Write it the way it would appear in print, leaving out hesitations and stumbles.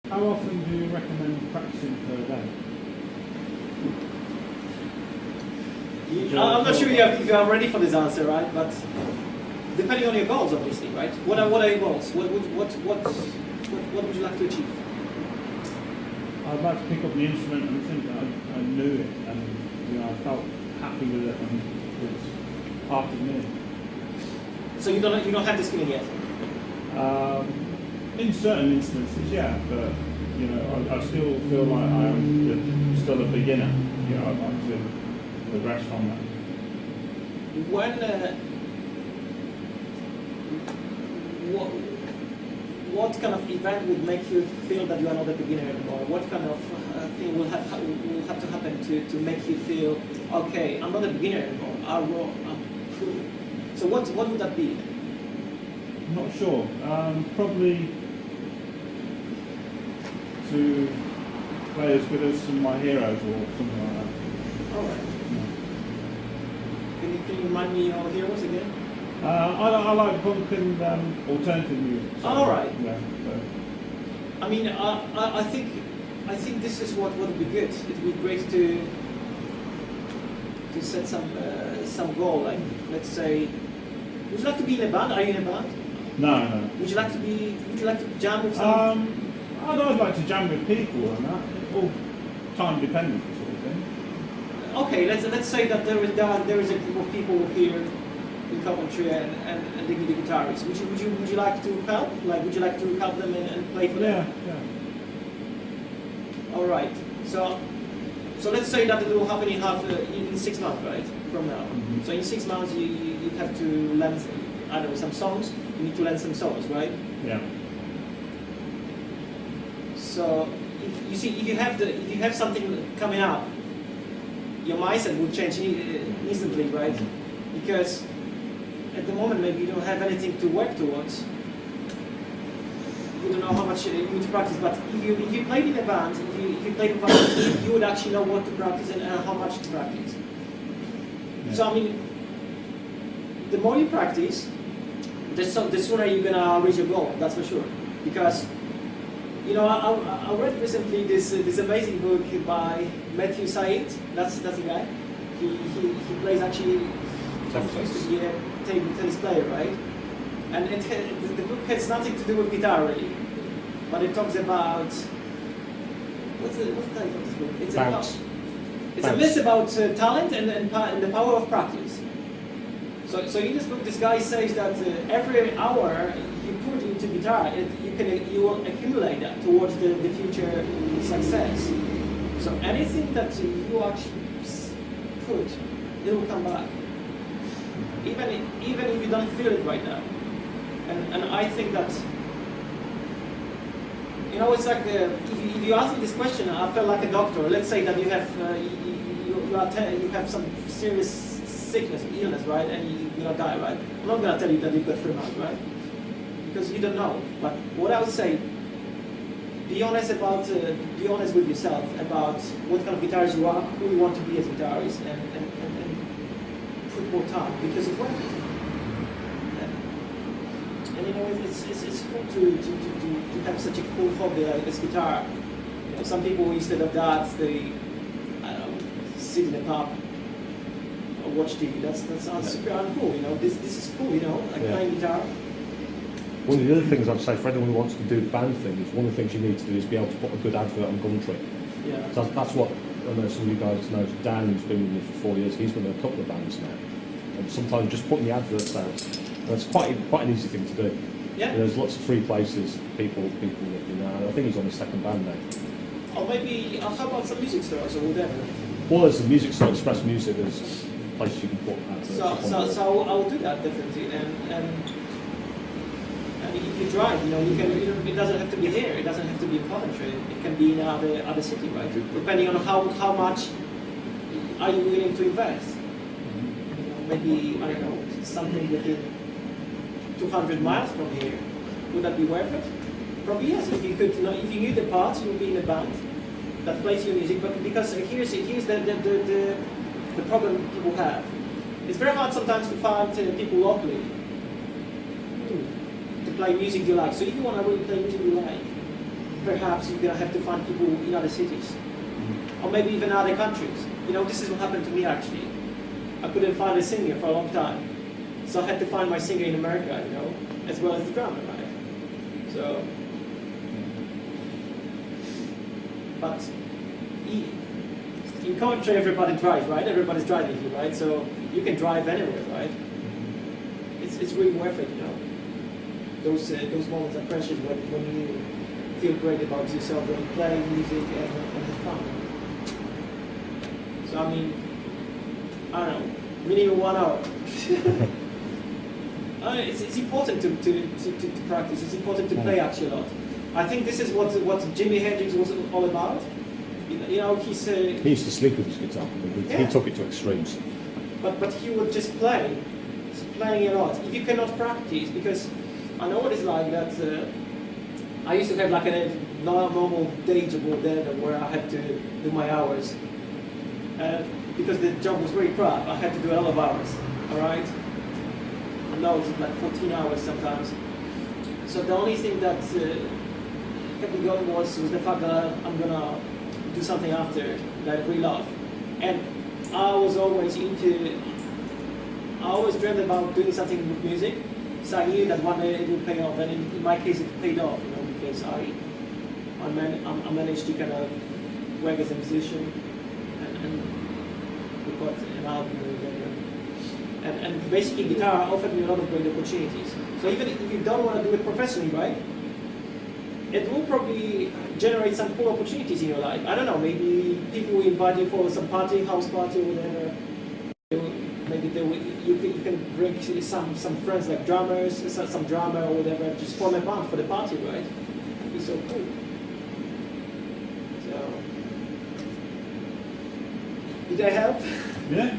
How often do you recommend practicing per day? I'm not sure if you are ready for this answer, right? But depending on your goals, obviously, right? What are your goals? What would you like to achieve? I'd like to pick up the instrument and think that I knew it, and I felt happy with it, and it's part of me. So you don't have this feeling yet? In certain instances, yeah, but I still feel like I am still a beginner. I'd like to progress from that. What kind of event would make you feel that you are not a beginner anymore? What kind of thing will have to happen to make you feel, okay, I'm not a beginner anymore, I'm cool. So what would that be? I'm not sure. Probably to play as good as some of my heroes or something like that. All right. Yeah. Can you remind me your heroes again? I like punk and alternative music. So, all right. Yeah, so. I mean, I think this is what would be good. It would be great to set some goal. Like, let's say, would you like to be in a band? Are you in a band? No. Would you like to jam with someone? I'd like to jam with people and that. All time dependent sort of thing. Okay, let's say that there is a group of people here in Coventry and they need a guitarist. Would you like to help? Like, would you like to help them and play for them? Yeah. All right. So let's say that it will happen in 6 months, right? From now. Mm-hmm. So in 6 months you have to learn, I don't know, some songs. You need to learn some songs, right? Yeah. So if you have something coming up, your mindset will change instantly, right? Because at the moment maybe you don't have anything to work towards. You don't know how much you need to practice, but if you played in a band, if you played with others, you would actually know what to practice and how much to practice. Yeah. So I mean, the more you practice, the sooner you're gonna reach your goal. That's for sure. Because I read recently this amazing book by Matthew Said. That's the guy. He plays actually. He used to be a table tennis player, right? And the book has nothing to do with guitar really, but it talks about what's the title of this book? It's a list about talent and the power of practice. So in this book, this guy says that every hour you put into guitar, you will accumulate that towards the future success. So anything that you actually put, it will come back. Even if you don't feel it right now. And I think that, it's like if you ask me this question, I feel like a doctor. Let's say that you have you have some serious sickness, illness, right, and you're gonna die, right? I'm not gonna tell you that you've got 3 months, right? Because you don't know. But what I would say, be honest with yourself about what kind of guitarist you are, who you want to be as a guitarist, and put more time because it's worth it. And it's cool to have such a cool hobby like this guitar. Some people instead of that they sit in a pub or watch TV. That sounds super uncool. This is cool. Like playing guitar. One of the other things I'd say for anyone who wants to do the band thing is one of the things you need to do is be able to put a good advert on Coventry. Yeah. So that's what I know some of you guys know. Dan, who's been with me for 4 years, he's been in a couple of bands now. And sometimes just putting the adverts out, that's quite an easy thing to do. Yeah. There's lots of free places, people that I think he's on his second band now. Or maybe how about some music stores or whatever. Well, there's the music store, Express Music. There's places you can put adverts. So I will do that definitely. And if you drive, you can. It doesn't have to be here. It doesn't have to be in Coventry. It can be in other city, right? Depending on how much are you willing to invest. Maybe I don't know something within 200 miles from here. Would that be worth it? Probably yes. If you could, if you knew the parts, you would be in a band that plays your music. But because here's the problem people have. It's very hard sometimes to find people locally to play music you like. So if you want to really play music you like, perhaps you're gonna have to find people in other cities, or maybe even other countries. You know, this is what happened to me actually. I couldn't find a singer for a long time, so I had to find my singer in America, you know, as well as the drummer, right? So, but in Coventry, everybody drives, right? Everybody's driving here, right? So you can drive anywhere, right? It's really worth it, you know. Those moments are precious when you feel great about yourself, when you play music and have fun. So I mean, I don't know, minimum 1 hour. It's important to practice. It's important to play actually a lot. I think this is what Jimi Hendrix was all about. You know, he used to sleep with his guitar. He took it to extremes. But he would just play. He's playing a lot. If you cannot practice, because I know what it's like that. I used to have like a normal day job there where I had to do my hours. Because the job was very crap, I had to do a lot of hours. All right. And that was like 14 hours sometimes. So the only thing that kept me going was the fact that I'm gonna do something after that I really love. And I always dreamed about doing something with music. So I knew that one day it would pay off, and in my case it paid off, you know, because I managed to kind of work as a musician and record an album and basically guitar offered me a lot of great opportunities. So even if you don't want to do it professionally, right, it will probably generate some cool opportunities in your life. I don't know, maybe people will invite you for some party, house party or whatever. Maybe you can bring some friends like drummers, some drummer or whatever, just form a band for the party, right? That'd be so cool. So, did I help? Yeah.